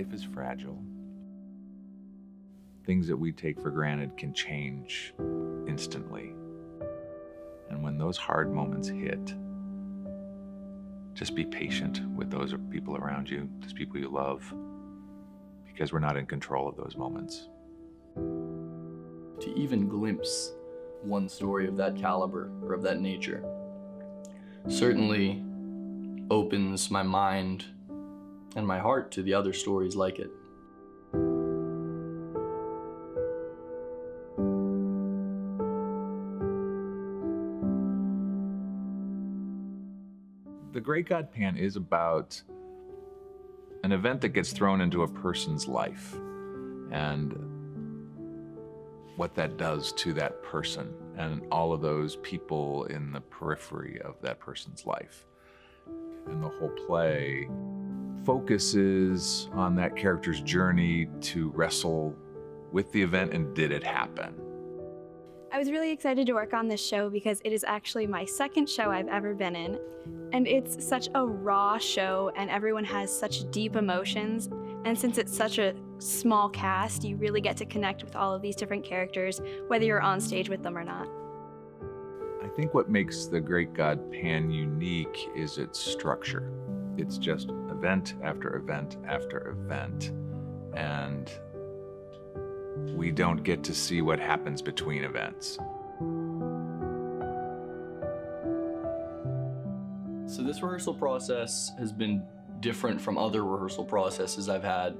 life is fragile. Things that we take for granted can change instantly. And when those hard moments hit, just be patient with those people around you, those people you love, because we're not in control of those moments. To even glimpse one story of that caliber or of that nature certainly opens my mind and my heart to the other stories like it. The Great God Pan is about an event that gets thrown into a person's life and what that does to that person and all of those people in the periphery of that person's life. And the whole play focuses on that character's journey to wrestle with the event and did it happen. I was really excited to work on this show because it is actually my second show I've ever been in. And it's such a raw show and everyone has such deep emotions. And since it's such a small cast, you really get to connect with all of these different characters, whether you're on stage with them or not. I think what makes The Great God Pan unique is its structure. It's just event after event after event. And we don't get to see what happens between events. So this rehearsal process has been different from other rehearsal processes I've had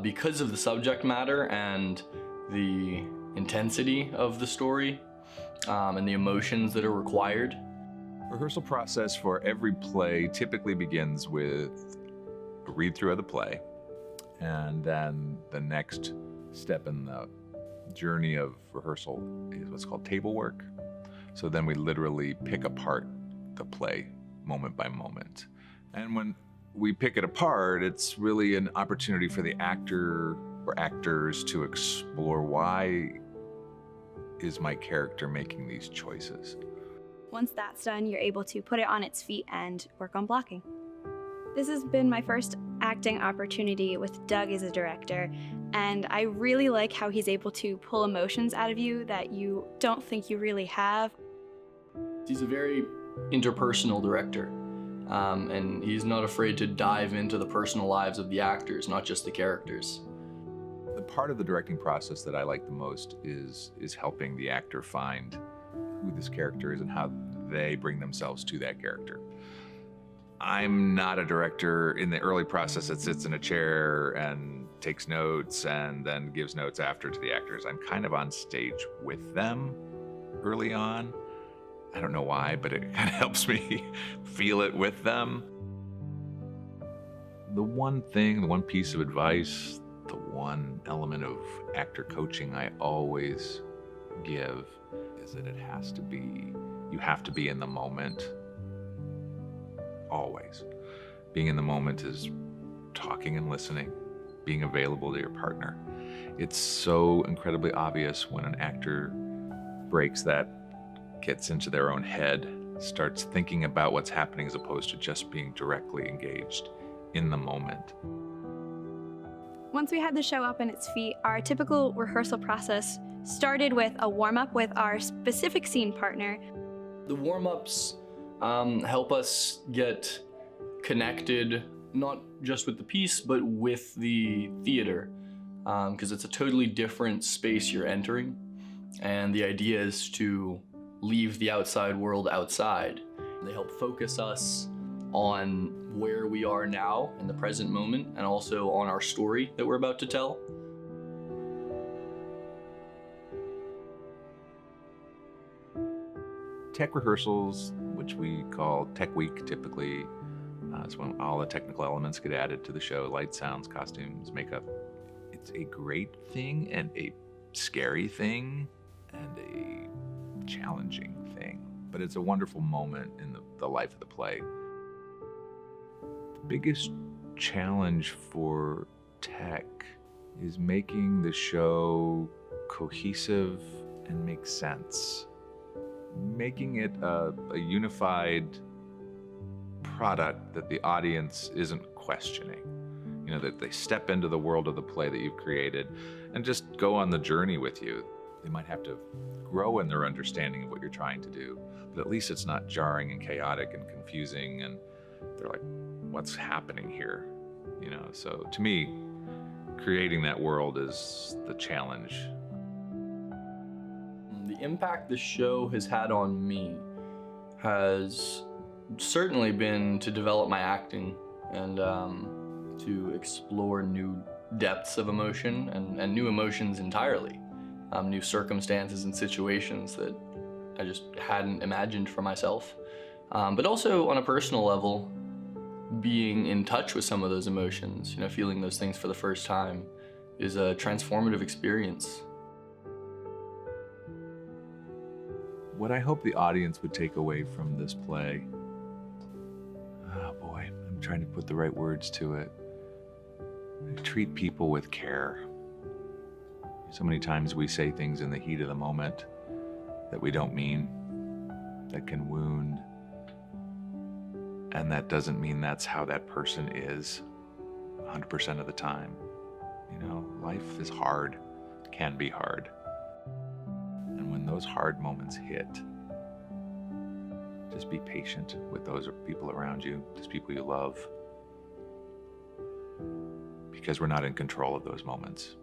because of the subject matter and the intensity of the story and the emotions that are required. Rehearsal process for every play typically begins with a read-through of the play, and then the next step in the journey of rehearsal is what's called table work. So then we literally pick apart the play moment by moment. And when we pick it apart, it's really an opportunity for the actor or actors to explore, why is my character making these choices? Once that's done, you're able to put it on its feet and work on blocking. This has been my first acting opportunity with Doug as a director, and I really like how he's able to pull emotions out of you that you don't think you really have. He's a very interpersonal director, and he's not afraid to dive into the personal lives of the actors, not just the characters. The part of the directing process that I like the most is helping the actor find who this character is and how they bring themselves to that character. I'm not a director in the early process that sits in a chair and takes notes and then gives notes after to the actors. I'm kind of on stage with them early on. I don't know why, but it kind of helps me feel it with them. The one piece of advice, the one element of actor coaching I always give is that you have to be in the moment. Always. Being in the moment is talking and listening, being available to your partner. It's so incredibly obvious when an actor breaks that, gets into their own head, starts thinking about what's happening as opposed to just being directly engaged in the moment. Once we had the show up on its feet, our typical rehearsal process started with a warm-up with our specific scene partner. The warm-ups help us get connected, not just with the piece, but with the theater, because it's a totally different space you're entering. And the idea is to leave the outside world outside. They help focus us on where we are now in the present moment and also on our story that we're about to tell. Tech rehearsals, which we call Tech Week typically, is when all the technical elements get added to the show, lights, sounds, costumes, makeup. It's a great thing and a scary thing and a challenging thing, but it's a wonderful moment in the life of the play. The biggest challenge for tech is making the show cohesive and make sense. Making it a unified product that the audience isn't questioning. You know, that they step into the world of the play that you've created and just go on the journey with you. They might have to grow in their understanding of what you're trying to do, but at least it's not jarring and chaotic and confusing, and they're like, what's happening here? You know, so to me, creating that world is the challenge. The impact the show has had on me has certainly been to develop my acting and to explore new depths of emotion and new emotions entirely, new circumstances and situations that I just hadn't imagined for myself. But also on a personal level, being in touch with some of those emotions, you know, feeling those things for the first time is a transformative experience. What I hope the audience would take away from this play, oh boy, I'm trying to put the right words to it. Treat people with care. So many times we say things in the heat of the moment that we don't mean, that can wound. And that doesn't mean that's how that person is 100% of the time. You know, life is hard, can be hard. And when those hard moments hit, just be patient with those people around you, those people you love, because we're not in control of those moments.